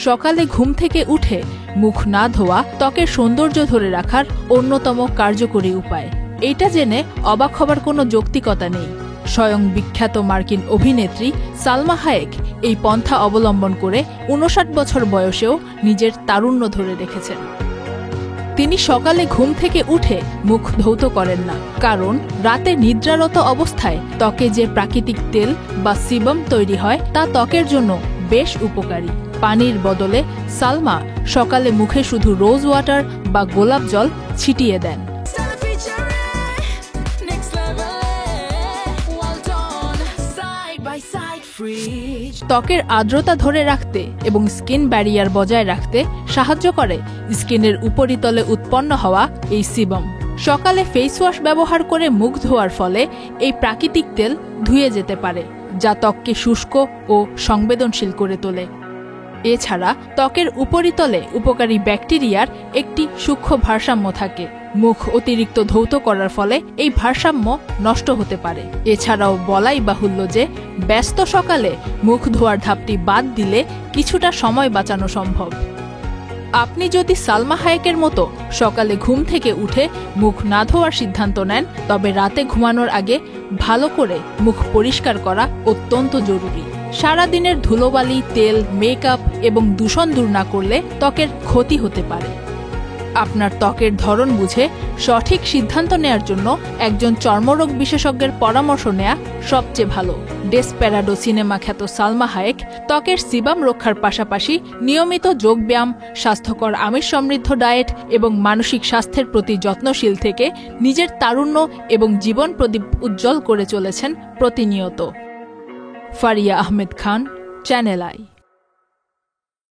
সকালে ঘুম থেকে উঠে মুখ না ধোয়া ত্বকের সৌন্দর্য ধরে রাখার অন্যতম কার্যকরী উপায়। এটা জেনে অবাক হবার কোনো যৌক্তিকতা নেই। স্বয়ং বিখ্যাত মার্কিন অভিনেত্রী সালমা হায়েক এই পন্থা অবলম্বন করে ৫৯ বছর বয়সেও নিজের তারুণ্য ধরে রেখেছেন। তিনি সকালে ঘুম থেকে উঠে মুখ ধৌত করেন না, কারণ রাতে নিদ্রারত অবস্থায় ত্বকে যে প্রাকৃতিক তেল বা সিবাম তৈরি হয় তা ত্বকের জন্য বেশ উপকারী। পানির বদলে সালমা সকালে মুখে শুধু রোজ ওয়াটার বা গোলাপ জল ছিটিয়ে দেন। ত্বকের আর্দ্রতা ধরে রাখতে এবং স্কিন ব্যারিয়ার বজায় রাখতে সাহায্য করে স্কিনের উপরিতলে উৎপন্ন হওয়া এই সিবাম। সকালে ফেস ওয়াশ ব্যবহার করে মুখ ধোয়ার ফলে এই প্রাকৃতিক তেল ধুয়ে যেতে পারে, যা ত্বককে শুষ্ক ও সংবেদনশীল করে তোলে। এছাড়া ত্বকের উপরিতলে উপকারী ব্যাকটেরিয়ার একটি সূক্ষ্ম ভারসাম্য থাকে। মুখ অতিরিক্ত ধৌত করার ফলে এই ভারসাম্য নষ্ট হতে পারে। এছাড়াও বলাই বাহুল্য যে ব্যস্ত সকালে মুখ ধোয়ার ধাপটি বাদ দিলে কিছুটা সময় বাঁচানো সম্ভব। আপনি যদি সালমা হায়েকের মতো সকালে ঘুম থেকে উঠে মুখ না ধোয়ার সিদ্ধান্ত নেন, তবে রাতে ঘুমানোর আগে ভালো করে মুখ পরিষ্কার করা অত্যন্ত জরুরি। সারাদিনের ধুলোবালি, তেল, মেকআপ এবং দূষণ দূর না করলে ত্বকের ক্ষতি হতে পারে। আপনার ত্বকের ধরন বুঝে সঠিক সিদ্ধান্ত নেয়ার জন্য একজন চর্মরোগ বিশেষজ্ঞের পরামর্শ নেয়া সবচেয়ে ভালো। ডেসপেরাডো সিনেমা খ্যাত সালমা হায়েক ত্বকের সিবাম রক্ষার পাশাপাশি নিয়মিত যোগব্যায়াম, স্বাস্থ্যকর আমিষ সমৃদ্ধ ডায়েট এবং মানসিক স্বাস্থ্যের প্রতি যত্নশীল থেকে নিজের তারুণ্য এবং জীবন প্রদীপ উজ্জ্বল করে চলেছেন প্রতিনিয়ত। Faria Ahmed Khan, channel I.